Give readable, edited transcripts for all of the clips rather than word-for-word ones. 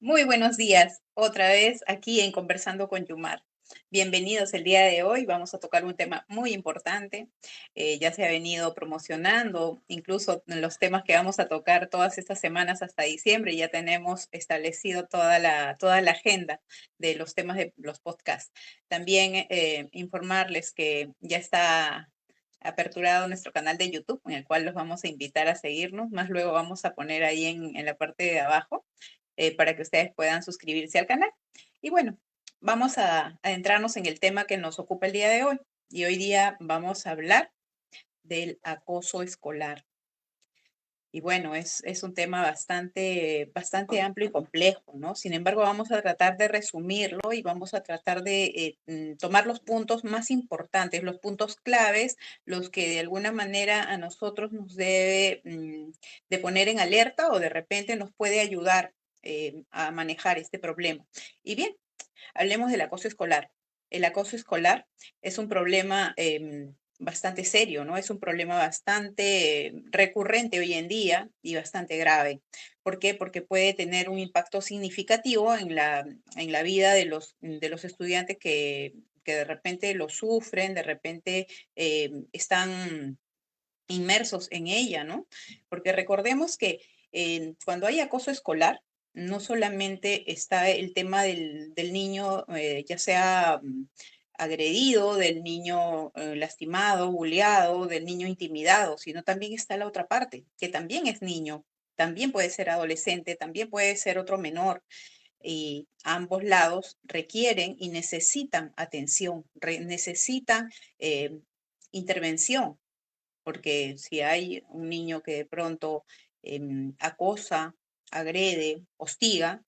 Muy buenos días, otra vez aquí en Conversando con Yumar. Bienvenidos el día de hoy. Vamos a tocar un tema muy importante. Ya se ha venido promocionando, incluso en los temas que vamos a tocar todas estas semanas hasta diciembre. Ya tenemos establecido toda la agenda de los temas de los podcasts. También informarles que ya está aperturado nuestro canal de YouTube, en el cual los vamos a invitar a seguirnos. Más luego vamos a poner ahí en la parte de abajo para que ustedes puedan suscribirse al canal. Y bueno, vamos a adentrarnos en el tema que nos ocupa el día de hoy. Y hoy día vamos a hablar del acoso escolar. Y bueno, es un tema bastante amplio y complejo, ¿no? Sin embargo, vamos a tratar de resumirlo y vamos a tratar de tomar los puntos más importantes, los puntos claves, los que de alguna manera a nosotros nos debe de poner en alerta o de repente nos puede ayudar a manejar este problema. Y bien, hablemos del acoso escolar. El acoso escolar es un problema bastante serio, ¿no? Es un problema bastante recurrente hoy en día y bastante grave. ¿Por qué? Porque puede tener un impacto significativo en la vida de los estudiantes que de repente lo sufren, de repente están inmersos en ella, ¿no? Porque recordemos que cuando hay acoso escolar, no solamente está el tema del niño, ya sea agredido, del niño lastimado, bulleado, del niño intimidado, sino también está la otra parte, que también es niño, también puede ser adolescente, también puede ser otro menor. Y ambos lados requieren y necesitan atención, necesitan intervención, porque si hay un niño que de pronto acosa, agrede, hostiga,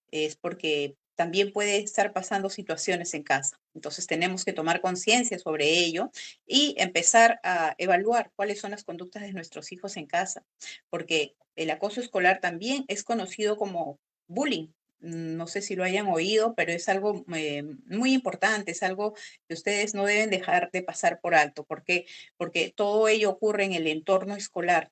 es porque también puede estar pasando situaciones en casa. Entonces tenemos que tomar conciencia sobre ello y empezar a evaluar cuáles son las conductas de nuestros hijos en casa, porque el acoso escolar también es conocido como bullying. No sé si lo hayan oído, pero es algo muy importante, es algo que ustedes no deben dejar de pasar por alto. ¿Por qué? Porque todo ello ocurre en el entorno escolar.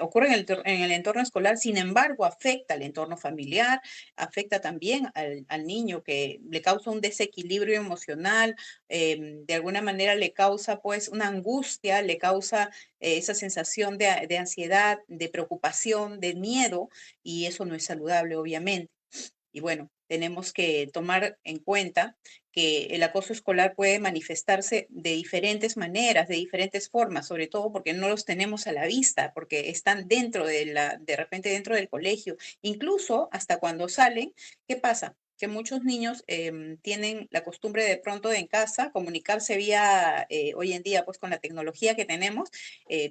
Ocurre en el entorno escolar, sin embargo, afecta al entorno familiar, afecta también al niño, que le causa un desequilibrio emocional, de alguna manera le causa pues una angustia, le causa esa sensación de ansiedad, de preocupación, de miedo, y eso no es saludable, obviamente. Y bueno, tenemos que tomar en cuenta que el acoso escolar puede manifestarse de diferentes maneras, de diferentes formas, sobre todo porque no los tenemos a la vista, porque están de repente dentro del colegio. Incluso hasta cuando salen, ¿qué pasa? Que muchos niños tienen la costumbre de pronto de en casa comunicarse vía, hoy en día pues con la tecnología que tenemos,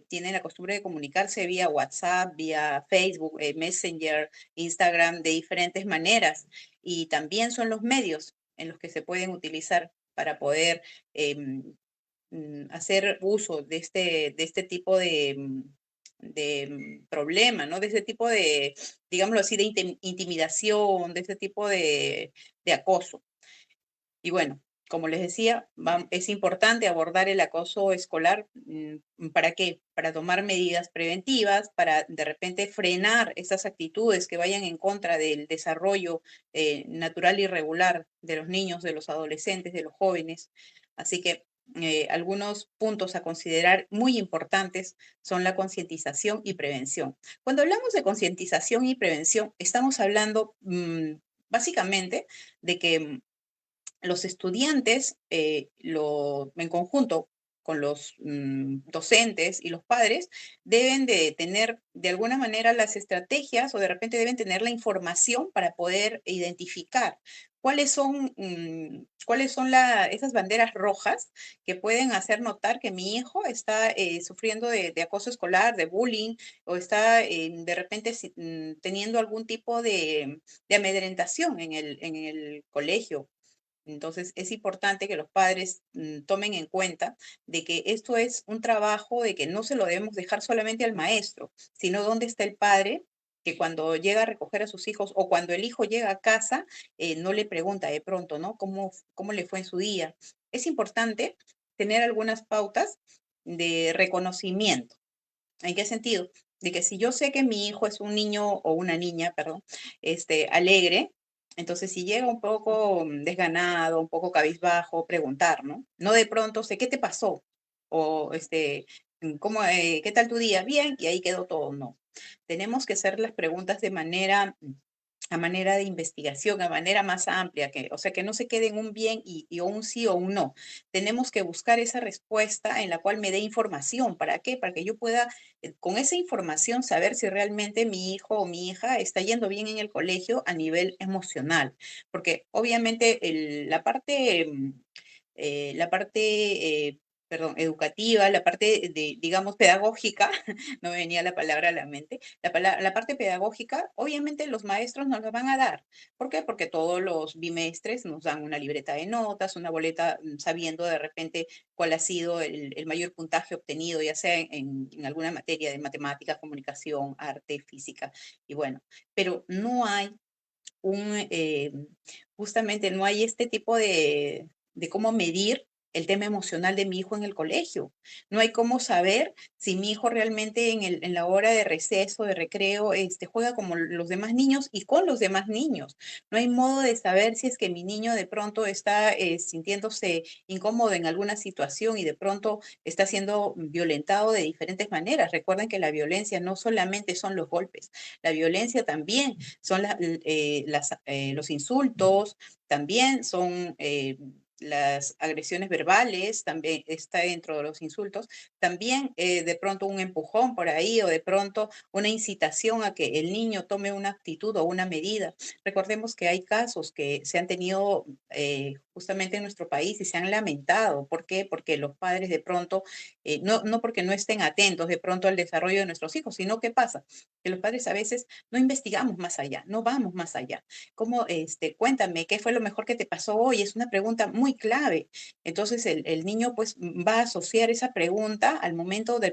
tienen la costumbre de comunicarse vía WhatsApp, vía Facebook, Messenger, Instagram, de diferentes maneras. Y también son los medios en los que se pueden utilizar para poder hacer uso de este tipo de problema, ¿no? De ese tipo de, digámoslo así, de intimidación, de ese tipo de acoso. Y bueno, como les decía, es importante abordar el acoso escolar. ¿Para qué? Para tomar medidas preventivas, para de repente frenar esas actitudes que vayan en contra del desarrollo natural y regular de los niños, de los adolescentes, de los jóvenes. Así que algunos puntos a considerar muy importantes son la concientización y prevención. Cuando hablamos de concientización y prevención, estamos hablando básicamente de que los estudiantes, en conjunto con los docentes y los padres, deben de tener de alguna manera las estrategias o de repente deben tener la información para poder identificar cuáles son esas banderas rojas que pueden hacer notar que mi hijo está sufriendo de acoso escolar, de bullying, o está de repente teniendo algún tipo de amedrentación en el colegio. Entonces, es importante que los padres tomen en cuenta de que esto es un trabajo de que no se lo debemos dejar solamente al maestro, sino dónde está el padre que cuando llega a recoger a sus hijos o cuando el hijo llega a casa, no le pregunta de pronto, ¿no? ¿Cómo le fue en su día? Es importante tener algunas pautas de reconocimiento. ¿En qué sentido? de que si yo sé que mi hijo es un niño o una niña, perdón, alegre, entonces si llega un poco desganado, un poco cabizbajo, preguntar, ¿no? No de pronto, sé, ¿qué te pasó? O, ¿cómo, qué tal tu día? Bien, y ahí quedó todo, no. Tenemos que hacer las preguntas de manera a manera de investigación, a manera más amplia, que, o sea, que no se quede en un bien y o un sí o un no. Tenemos que buscar esa respuesta en la cual me dé información. ¿Para qué? Para que yo pueda, con esa información, saber si realmente mi hijo o mi hija está yendo bien en el colegio a nivel emocional. Porque obviamente la parte, perdón, educativa, la parte de, digamos, pedagógica, no me venía la palabra a la mente, la parte pedagógica, obviamente los maestros nos la van a dar. ¿Por qué? Porque todos los bimestres nos dan una libreta de notas, una boleta sabiendo de repente cuál ha sido el mayor puntaje obtenido, ya sea en alguna materia de matemáticas, comunicación, arte, física, y bueno, pero no hay justamente no hay este tipo de cómo medir el tema emocional de mi hijo en el colegio. No hay cómo saber si mi hijo realmente en la hora de receso, de recreo, juega como los demás niños y con los demás niños. No hay modo de saber si es que mi niño de pronto está sintiéndose incómodo en alguna situación y de pronto está siendo violentado de diferentes maneras. Recuerden que la violencia no solamente son los golpes, la violencia también son los insultos, también son las agresiones verbales, también está dentro de los insultos, también de pronto un empujón por ahí o de pronto una incitación a que el niño tome una actitud o una medida. Recordemos que hay casos que se han tenido justamente en nuestro país y se han lamentado. ¿Por qué? Porque los padres de pronto, no porque no estén atentos de pronto al desarrollo de nuestros hijos, sino ¿qué pasa? Que los padres a veces no investigamos más allá, no vamos más allá. ¿Cómo, cuéntame, qué fue lo mejor que te pasó hoy? Es una pregunta muy clave. Entonces el niño pues va a asociar esa pregunta al momento de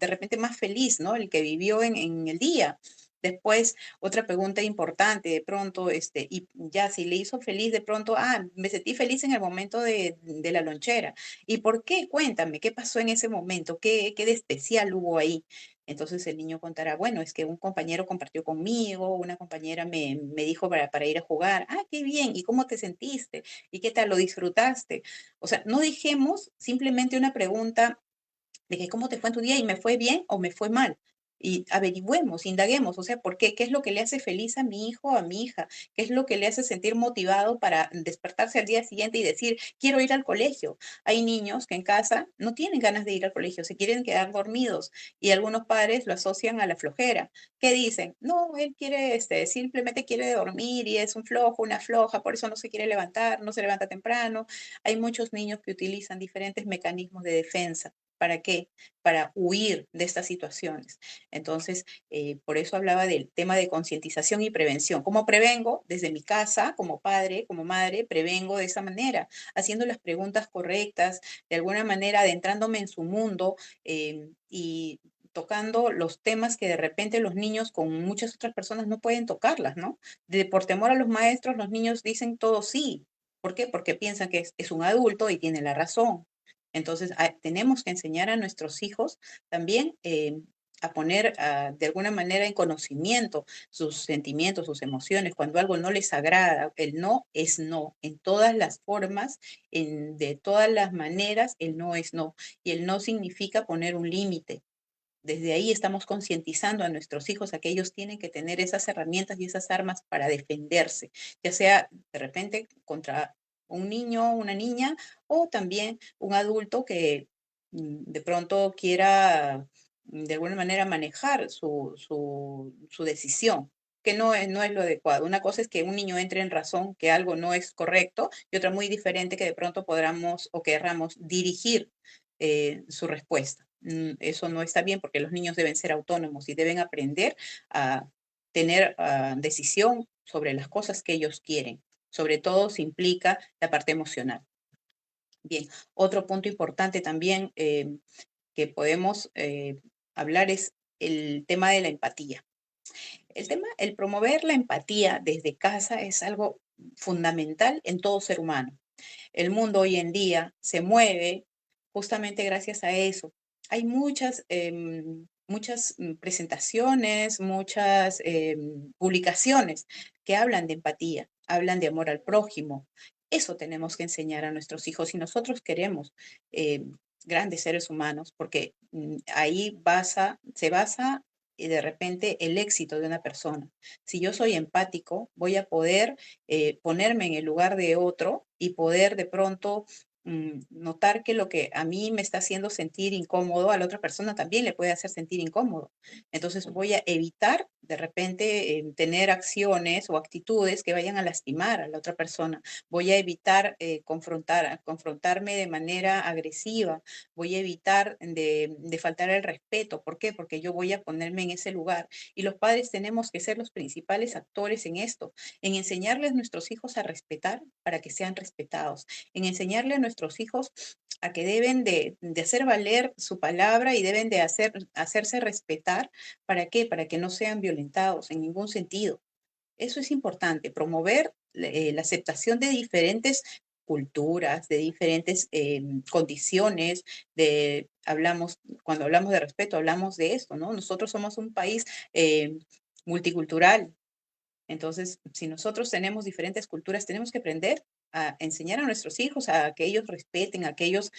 repente más feliz, ¿no? El que vivió en el día. Después, otra pregunta importante, de pronto, y ya si le hizo feliz, de pronto, me sentí feliz en el momento de la lonchera. ¿Y por qué? Cuéntame, ¿qué pasó en ese momento? ¿Qué de especial hubo ahí? Entonces el niño contará, bueno, es que un compañero compartió conmigo, una compañera me dijo para ir a jugar. Ah, qué bien. ¿Y cómo te sentiste? ¿Y qué tal lo disfrutaste? O sea, no dejemos simplemente una pregunta de que cómo te fue en tu día y me fue bien o me fue mal. Y averigüemos, indaguemos, o sea, ¿por qué? ¿Qué es lo que le hace feliz a mi hijo o a mi hija? ¿Qué es lo que le hace sentir motivado para despertarse al día siguiente y decir, quiero ir al colegio? Hay niños que en casa no tienen ganas de ir al colegio, se quieren quedar dormidos y algunos padres lo asocian a la flojera. ¿Qué dicen? No, él quiere, simplemente quiere dormir y es un flojo, una floja, por eso no se quiere levantar, no se levanta temprano. Hay muchos niños que utilizan diferentes mecanismos de defensa. ¿Para qué? Para huir de estas situaciones. Entonces, por eso hablaba del tema de concientización y prevención. ¿Cómo prevengo? Desde mi casa, como padre, como madre, prevengo de esa manera, haciendo las preguntas correctas, de alguna manera adentrándome en su mundo y tocando los temas que de repente los niños con muchas otras personas no pueden tocarlas, ¿no? Por temor a los maestros, los niños dicen todo sí. ¿Por qué? Porque piensan que es un adulto y tiene la razón. Entonces, tenemos que enseñar a nuestros hijos también a poner de alguna manera en conocimiento sus sentimientos, sus emociones. Cuando algo no les agrada, el no es no. En todas las formas, de todas las maneras, el no es no. Y el no significa poner un límite. Desde ahí estamos concientizando a nuestros hijos a que ellos tienen que tener esas herramientas y esas armas para defenderse, ya sea de repente contra un niño, una niña, o también un adulto que de pronto quiera de alguna manera manejar su decisión, que no es lo adecuado. Una cosa es que un niño entre en razón que algo no es correcto y otra muy diferente que de pronto podamos o querramos dirigir su respuesta. Eso no está bien porque los niños deben ser autónomos y deben aprender a tener decisión sobre las cosas que ellos quieren, sobre todo si implica la parte emocional. Bien, otro punto importante también que podemos hablar es el tema de la empatía. El promover la empatía desde casa es algo fundamental en todo ser humano. El mundo hoy en día se mueve justamente gracias a eso. Hay muchas muchas presentaciones, muchas publicaciones que hablan de empatía, hablan de amor al prójimo. Eso tenemos que enseñar a nuestros hijos si nosotros queremos eh, grandes seres humanos, porque ahí se basa de repente el éxito de una persona. Si yo soy empático, voy a poder ponerme en el lugar de otro y poder de pronto notar que lo que a mí me está haciendo sentir incómodo, a la otra persona también le puede hacer sentir incómodo. Entonces voy a evitar de repente tener acciones o actitudes que vayan a lastimar a la otra persona. Voy a evitar confrontarme de manera agresiva. Voy a evitar de faltar el respeto. ¿Por qué? Porque yo voy a ponerme en ese lugar. Y los padres tenemos que ser los principales actores en esto, en enseñarles a nuestros hijos a respetar para que sean respetados, en enseñarle a nuestros hijos a que deben de hacer valer su palabra y deben de hacerse respetar. ¿Para qué? Para que no sean violentados en ningún sentido. Eso es importante, promover la aceptación de diferentes culturas, de diferentes condiciones, cuando hablamos de respeto, hablamos de esto, ¿no? Nosotros somos un país multicultural. Entonces, si nosotros tenemos diferentes culturas, tenemos que aprender a enseñar a nuestros hijos a que ellos respeten, a que ellos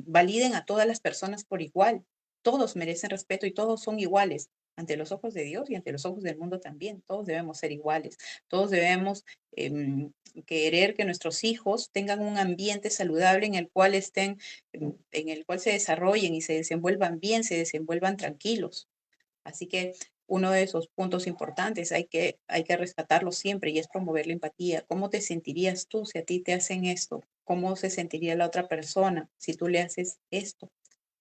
validen a todas las personas por igual. Todos merecen respeto y todos son iguales ante los ojos de Dios y ante los ojos del mundo también. Todos debemos ser iguales. Todos debemos em, querer que nuestros hijos tengan un ambiente saludable en el cual en el cual se desarrollen y se desenvuelvan bien, se desenvuelvan tranquilos. Así que uno de esos puntos importantes hay que rescatarlo siempre y es promover la empatía. ¿Cómo te sentirías tú si a ti te hacen esto? ¿Cómo se sentiría la otra persona si tú le haces esto?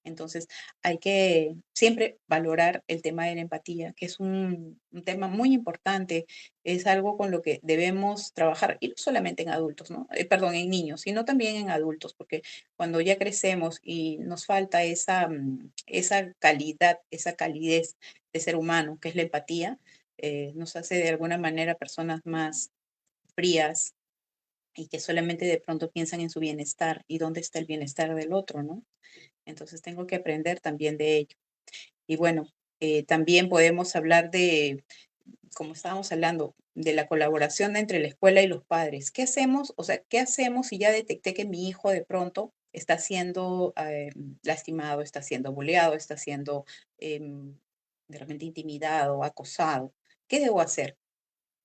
Entonces, hay que siempre valorar el tema de la empatía, que es un tema muy importante, es algo con lo que debemos trabajar, y no solamente en adultos, ¿no? Perdón, en niños, sino también en adultos, porque cuando ya crecemos y nos falta esa calidad, esa calidez de ser humano, que es la empatía, nos hace de alguna manera personas más frías y que solamente de pronto piensan en su bienestar y dónde está el bienestar del otro, ¿no? Entonces tengo que aprender también de ello. Y bueno, también podemos hablar de, como estábamos hablando, de la colaboración entre la escuela y los padres. ¿Qué hacemos? O sea, ¿qué hacemos si ya detecté que mi hijo de pronto está siendo lastimado, está siendo bulleado, está siendo de repente intimidado, acosado? ¿Qué debo hacer?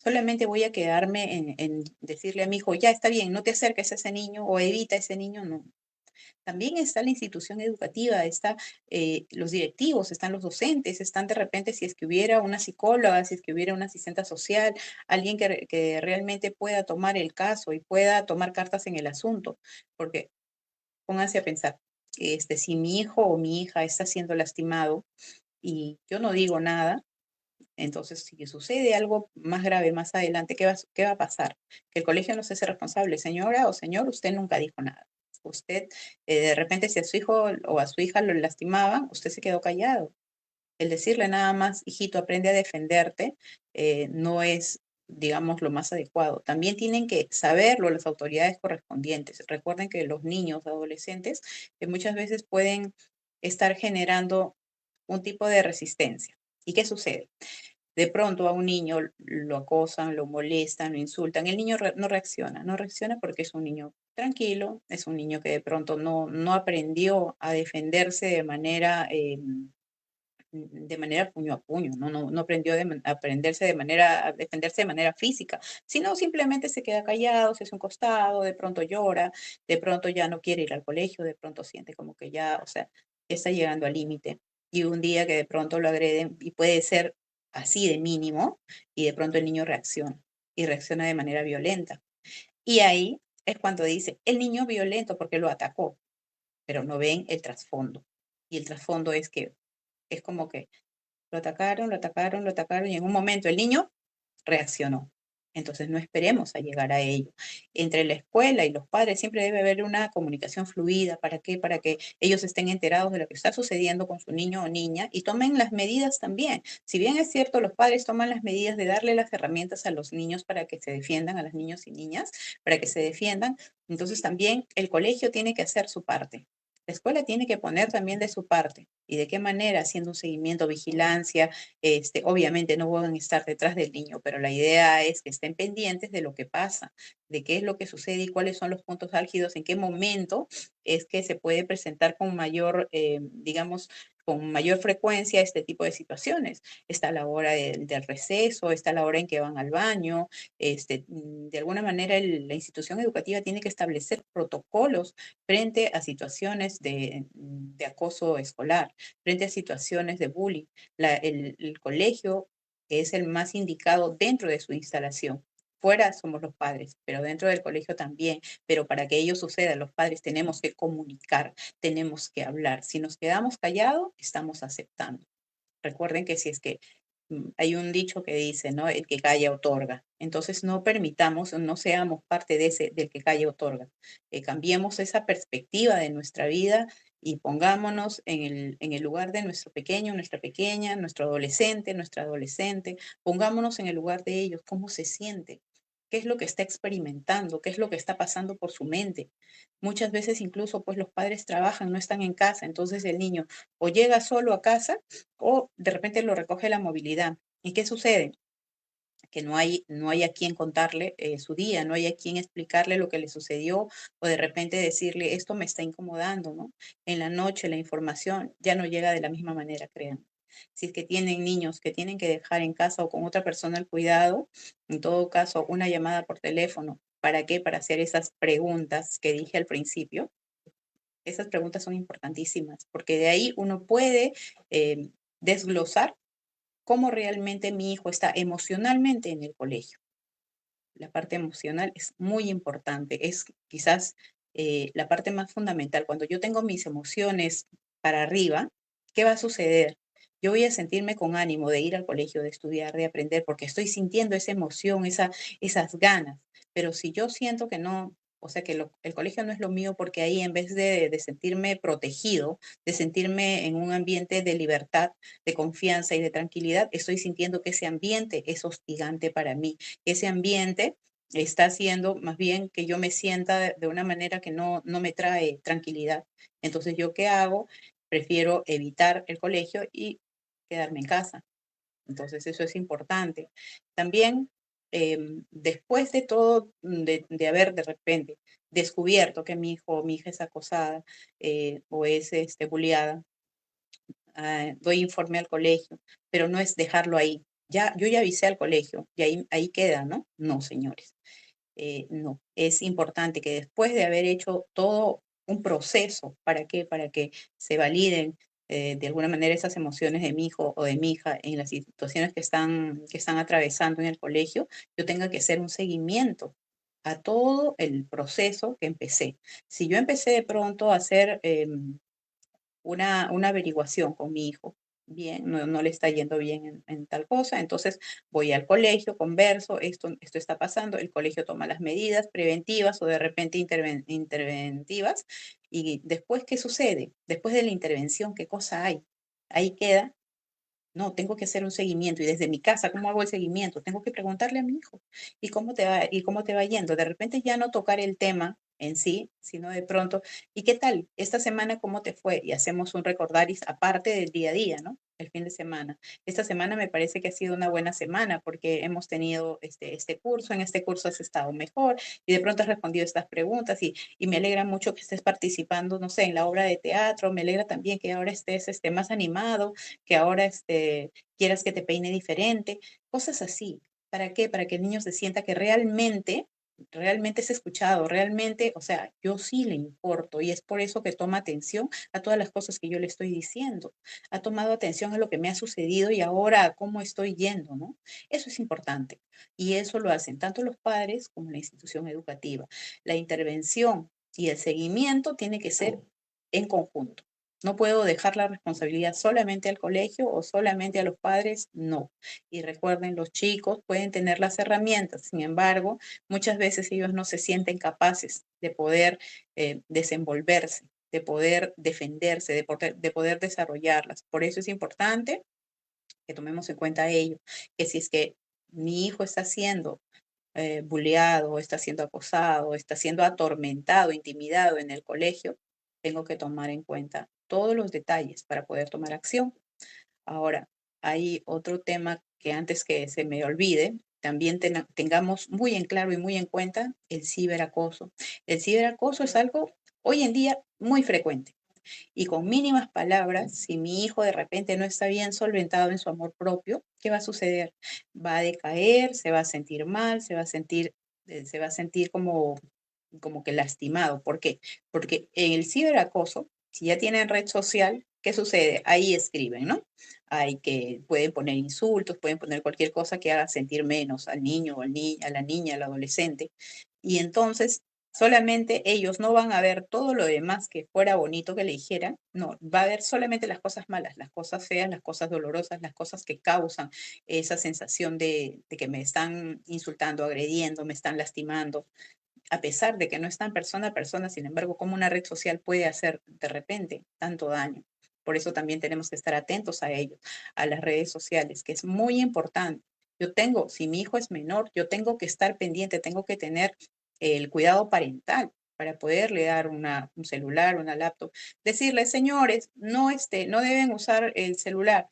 Solamente voy a quedarme en decirle a mi hijo, ya está bien, no te acerques a ese niño o evita a ese niño. No, también está la institución educativa, está los directivos, están los docentes, están de repente si es que hubiera una psicóloga, si es que hubiera una asistenta social, alguien que realmente pueda tomar el caso y pueda tomar cartas en el asunto. Porque pónganse a pensar, si mi hijo o mi hija está siendo lastimado y yo no digo nada, entonces si sucede algo más grave más adelante, qué va a pasar? Que el colegio no se hace responsable. Señora o señor, usted nunca dijo nada. Usted, de repente, si a su hijo o a su hija lo lastimaban, usted se quedó callado. El decirle nada más, hijito, aprende a defenderte, no es, digamos, lo más adecuado. También tienen que saberlo las autoridades correspondientes. Recuerden que los niños, adolescentes, muchas veces pueden estar generando un tipo de resistencia. ¿Y qué sucede? De pronto a un niño lo acosan, lo molestan, lo insultan. El niño no reacciona, no reacciona porque es un niño tranquilo, es un niño que de pronto no aprendió a defenderse de manera puño a puño, no aprendió a defenderse de manera física, sino simplemente se queda callado, se hace un costado, de pronto llora, de pronto ya no quiere ir al colegio, de pronto siente como que ya, o sea, ya está llegando al límite. Y un día que de pronto lo agreden, y puede ser así de mínimo, y de pronto el niño reacciona, y reacciona de manera violenta. Y ahí es cuando dice, el niño violento porque lo atacó, pero no ven el trasfondo. Y el trasfondo es que es como que lo atacaron, lo atacaron, lo atacaron y en un momento el niño reaccionó. Entonces no esperemos a llegar a ello. Entre la escuela y los padres siempre debe haber una comunicación fluida. ¿Para qué? Para que ellos estén enterados de lo que está sucediendo con su niño o niña y tomen las medidas también. Si bien es cierto, los padres toman las medidas de darle las herramientas a los niños para que se defiendan, a los niños y niñas, para que se defiendan, entonces también el colegio tiene que hacer su parte. La escuela tiene que poner también de su parte. ¿Y de qué manera? Haciendo un seguimiento, vigilancia. Obviamente no van a estar detrás del niño, pero la idea es que estén pendientes de lo que pasa, de qué es lo que sucede y cuáles son los puntos álgidos, en qué momento es que se puede presentar con mayor, digamos, con mayor frecuencia este tipo de situaciones. Está la hora del receso, está la hora en que van al baño. De alguna manera la institución educativa tiene que establecer protocolos frente a situaciones de acoso escolar, frente a situaciones de bullying. El colegio es el más indicado dentro de su instalación. Fuera somos los padres, pero dentro del colegio también. Pero para que ello suceda, los padres tenemos que comunicar, tenemos que hablar. Si nos quedamos callados, estamos aceptando. Recuerden que si es que hay un dicho que dice, ¿no? El que calla otorga. Entonces no permitamos, no seamos parte de ese, del que calla otorga. Cambiemos esa perspectiva de nuestra vida y pongámonos en el lugar de nuestro pequeño, nuestra pequeña, nuestro adolescente, nuestra adolescente. Pongámonos en el lugar de ellos, cómo se siente, qué es lo que está experimentando, qué es lo que está pasando por su mente. Muchas veces incluso pues los padres trabajan, no están en casa, entonces el niño o llega solo a casa o de repente lo recoge la movilidad. ¿Y qué sucede? Que no hay a quien contarle su día, no hay a quien explicarle lo que le sucedió o de repente decirle, esto me está incomodando, ¿no? En la noche la información ya no llega de la misma manera, crean. Si es que tienen niños que tienen que dejar en casa o con otra persona el cuidado, en todo caso, una llamada por teléfono. ¿Para qué? Para hacer esas preguntas que dije al principio. Esas preguntas son importantísimas porque de ahí uno puede eh, desglosar cómo realmente mi hijo está emocionalmente en el colegio. La parte emocional es muy importante, es quizás la parte más fundamental. Cuando yo tengo mis emociones para arriba, ¿qué va a suceder? Yo voy a sentirme con ánimo de ir al colegio, de estudiar, de aprender, porque estoy sintiendo esa emoción, esas ganas. Pero si yo siento que no, o sea, que el colegio no es lo mío, porque ahí en vez de sentirme protegido, de sentirme en un ambiente de libertad, de confianza y de tranquilidad, estoy sintiendo que ese ambiente es hostigante para mí. Ese ambiente está haciendo más bien que yo me sienta de una manera que no me trae tranquilidad. Entonces, ¿yo qué hago? Prefiero evitar el colegio y quedarme en casa. Entonces, eso es importante. También, después de todo, de haber de repente descubierto que mi hijo o mi hija es acosada o es bulliada, doy informe al colegio, pero no es dejarlo ahí. Ya, yo ya avisé al colegio y ahí queda, ¿no? No, señores. No, es importante que después de haber hecho todo un proceso, ¿para qué? Para que se validen de alguna manera esas emociones de mi hijo o de mi hija en las situaciones que están atravesando en el colegio, yo tenga que hacer un seguimiento a todo el proceso que empecé. Si yo empecé de pronto a hacer una averiguación con mi hijo. Bien, no le está yendo bien en tal cosa, entonces voy al colegio, converso, esto está pasando, el colegio toma las medidas preventivas o de repente interventivas, y después, ¿qué sucede? Después de la intervención, ¿qué cosa hay? Ahí queda. No, tengo que hacer un seguimiento y desde mi casa, ¿cómo hago el seguimiento? Tengo que preguntarle a mi hijo, ¿y cómo te va yendo? De repente ya no tocar el tema en sí, sino de pronto, ¿y qué tal? Esta semana, ¿cómo te fue? Y hacemos un recordaris aparte del día a día, ¿no? El fin de semana. Esta semana me parece que ha sido una buena semana porque hemos tenido este curso, en este curso has estado mejor y de pronto has respondido estas preguntas y me alegra mucho que estés participando, no sé, en la obra de teatro, me alegra también que ahora estés más animado, que ahora quieras que te peine diferente, cosas así. ¿Para qué? Para que el niño se sienta que realmente es escuchado, realmente, o sea, yo sí le importo y es por eso que toma atención a todas las cosas que yo le estoy diciendo. Ha tomado atención a lo que me ha sucedido y ahora a cómo estoy yendo, ¿no? Eso es importante y eso lo hacen tanto los padres como la institución educativa. La intervención y el seguimiento tiene que ser en conjunto. No puedo dejar la responsabilidad solamente al colegio o solamente a los padres, no. Y recuerden, los chicos pueden tener las herramientas, sin embargo, muchas veces ellos no se sienten capaces de poder desenvolverse, de poder defenderse, de poder desarrollarlas. Por eso es importante que tomemos en cuenta ello, que si es que mi hijo está siendo bulleado, está siendo acosado, está siendo atormentado, intimidado en el colegio, tengo que tomar en cuenta todos los detalles para poder tomar acción. Ahora, hay otro tema que antes que se me olvide, también tengamos muy en claro y muy en cuenta el ciberacoso. El ciberacoso es algo hoy en día muy frecuente. Y con mínimas palabras, si mi hijo de repente no está bien solventado en su amor propio, ¿qué va a suceder? Va a decaer, se va a sentir mal, se va a sentir como que lastimado. ¿Por qué? Porque en el ciberacoso, si ya tienen red social, ¿qué sucede? Ahí escriben, ¿no? Hay que, pueden poner insultos, pueden poner cualquier cosa que haga sentir menos al niño o a la niña, al adolescente. Y entonces solamente ellos no van a ver todo lo demás que fuera bonito que le dijeran, no, va a ver solamente las cosas malas, las cosas feas, las cosas dolorosas, las cosas que causan esa sensación de que me están insultando, agrediendo, me están lastimando, a pesar de que no están persona a persona, sin embargo, cómo una red social puede hacer de repente tanto daño. Por eso también tenemos que estar atentos a ellos, a las redes sociales, que es muy importante. Si mi hijo es menor, yo tengo que estar pendiente, tengo que tener el cuidado parental para poderle dar un celular, una laptop. Decirle, señores, no deben usar el celular.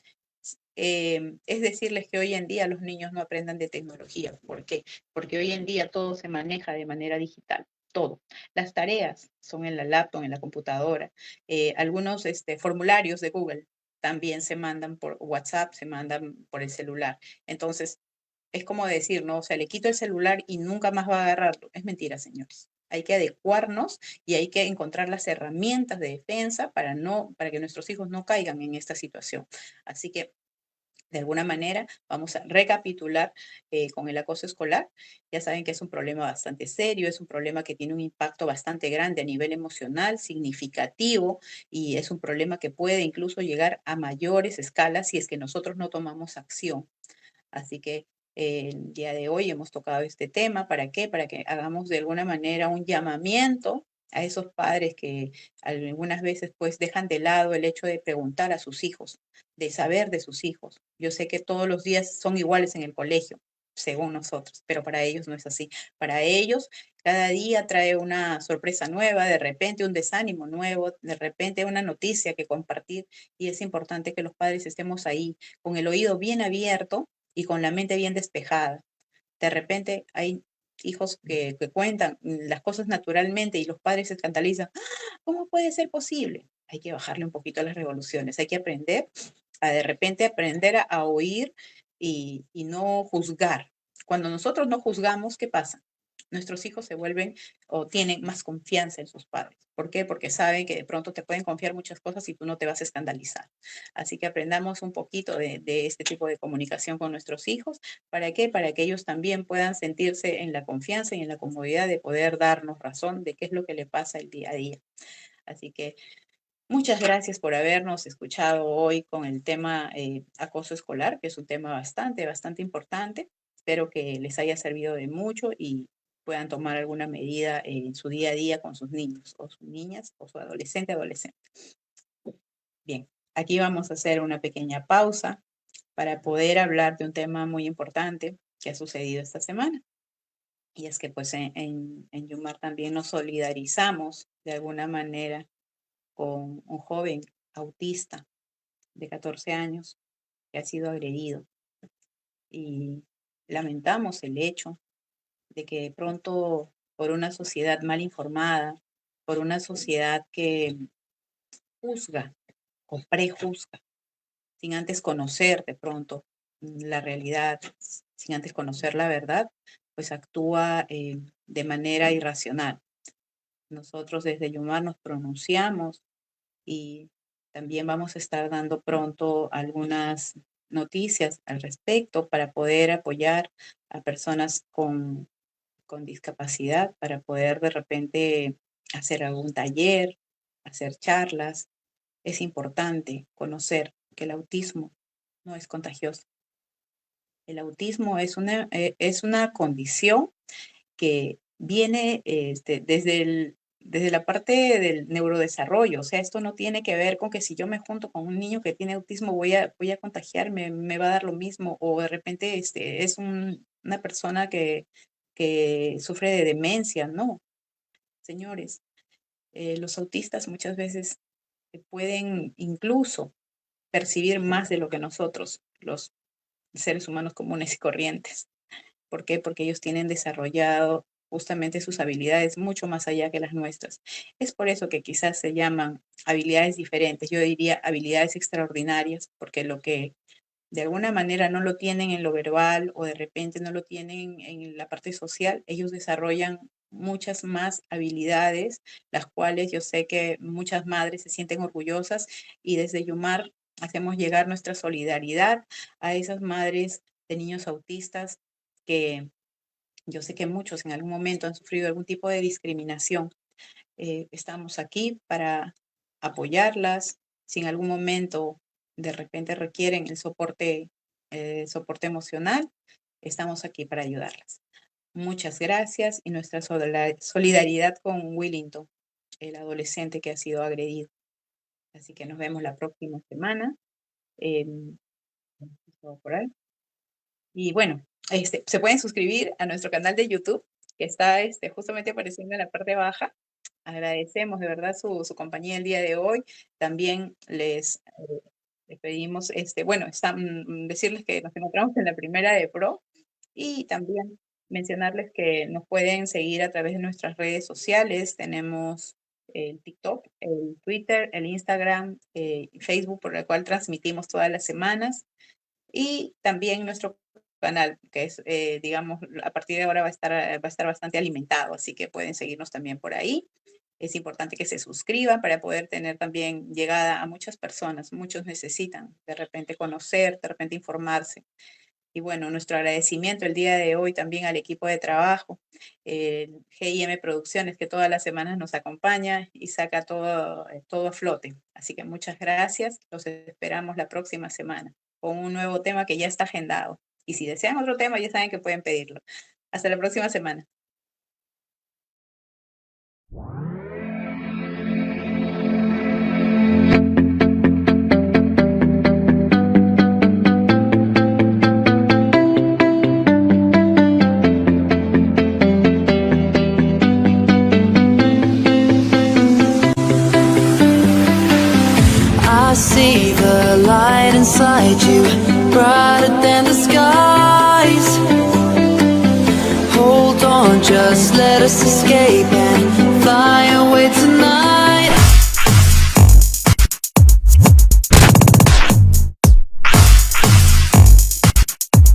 Es decirles que hoy en día los niños no aprendan de tecnología. ¿Por qué? Porque hoy en día todo se maneja de manera digital, todo. Las tareas son en la laptop, en la computadora. Algunos formularios de Google también se mandan por WhatsApp, se mandan por el celular. Entonces, es como decir, ¿no? O sea, le quito el celular y nunca más va a agarrarlo. Es mentira, señores. Hay que adecuarnos y hay que encontrar las herramientas de defensa para que nuestros hijos no caigan en esta situación. Así que de alguna manera, vamos a recapitular con el acoso escolar. Ya saben que es un problema bastante serio, es un problema que tiene un impacto bastante grande a nivel emocional, significativo, y es un problema que puede incluso llegar a mayores escalas si es que nosotros no tomamos acción. Así que el día de hoy hemos tocado este tema. ¿Para qué? Para que hagamos de alguna manera un llamamiento a esos padres que algunas veces pues dejan de lado el hecho de preguntar a sus hijos, de saber de sus hijos. Yo sé que todos los días son iguales en el colegio, según nosotros, pero para ellos no es así. Para ellos, cada día trae una sorpresa nueva, de repente un desánimo nuevo, de repente una noticia que compartir, y es importante que los padres estemos ahí con el oído bien abierto y con la mente bien despejada. De repente hay hijos que cuentan las cosas naturalmente y los padres se escandalizan. "¡Ah! ¿Cómo puede ser posible?". Hay que bajarle un poquito a las revoluciones, hay que aprender a de repente aprender a oír y no juzgar. Cuando nosotros no juzgamos, ¿qué pasa? Nuestros hijos se vuelven o tienen más confianza en sus padres. ¿Por qué? Porque saben que de pronto te pueden confiar muchas cosas y tú no te vas a escandalizar. Así que aprendamos un poquito de este tipo de comunicación con nuestros hijos. ¿Para qué? Para que ellos también puedan sentirse en la confianza y en la comodidad de poder darnos razón de qué es lo que le pasa el día a día. Así que muchas gracias por habernos escuchado hoy con el tema acoso escolar, que es un tema bastante importante. Espero que les haya servido de mucho y puedan tomar alguna medida en su día a día con sus niños o sus niñas o su adolescente. Bien, aquí vamos a hacer una pequeña pausa para poder hablar de un tema muy importante que ha sucedido esta semana. Y es que pues en Yumar también nos solidarizamos de alguna manera con un joven autista de 14 años que ha sido agredido. Y lamentamos el hecho de que de pronto por una sociedad mal informada, por una sociedad que juzga o prejuzga, sin antes conocer de pronto la realidad, sin antes conocer la verdad, pues actúa de manera irracional. Nosotros desde Yumar nos pronunciamos y también vamos a estar dando pronto algunas noticias al respecto para poder apoyar a personas con discapacidad, para poder de repente hacer algún taller, hacer charlas. Es importante conocer que el autismo no es contagioso. El autismo es una condición que viene desde la parte del neurodesarrollo. O sea, esto no tiene que ver con que si yo me junto con un niño que tiene autismo voy a contagiarme, me va a dar lo mismo, o de repente es una persona que sufre de demencia. No, señores, los autistas muchas veces pueden incluso percibir más de lo que nosotros, los seres humanos comunes y corrientes. ¿Por qué? Porque ellos tienen desarrollado justamente sus habilidades mucho más allá que las nuestras. Es por eso que quizás se llaman habilidades diferentes. Yo diría habilidades extraordinarias, porque lo que de alguna manera no lo tienen en lo verbal o de repente no lo tienen en la parte social, ellos desarrollan muchas más habilidades, las cuales yo sé que muchas madres se sienten orgullosas y desde Yumar hacemos llegar nuestra solidaridad a esas madres de niños autistas que yo sé que muchos en algún momento han sufrido algún tipo de discriminación. Estamos aquí para apoyarlas. Si en algún momento de repente requieren el soporte emocional, estamos aquí para ayudarlas. Muchas gracias y nuestra solidaridad con Willington, el adolescente que ha sido agredido. Así que nos vemos la próxima semana. Por ahí. Y bueno, se pueden suscribir a nuestro canal de YouTube, que está justamente apareciendo en la parte baja. Agradecemos de verdad su compañía el día de hoy. También les pedimos, bueno, decirles que nos encontramos en la primera de Pro y también mencionarles que nos pueden seguir a través de nuestras redes sociales. Tenemos el TikTok, el Twitter, el Instagram, Facebook, por el cual transmitimos todas las semanas. Y también nuestro canal, que es, digamos, a partir de ahora va a estar bastante alimentado, así que pueden seguirnos también por ahí. Es importante que se suscriban para poder tener también llegada a muchas personas. Muchos necesitan de repente conocer, de repente informarse. Y bueno, nuestro agradecimiento el día de hoy también al equipo de trabajo, GIM Producciones, que todas las semanas nos acompaña y saca todo a flote. Así que muchas gracias. Los esperamos la próxima semana con un nuevo tema que ya está agendado. Y si desean otro tema, ya saben que pueden pedirlo. Hasta la próxima semana. I see the light inside you, brighter than the skies. Hold on, just let us escape.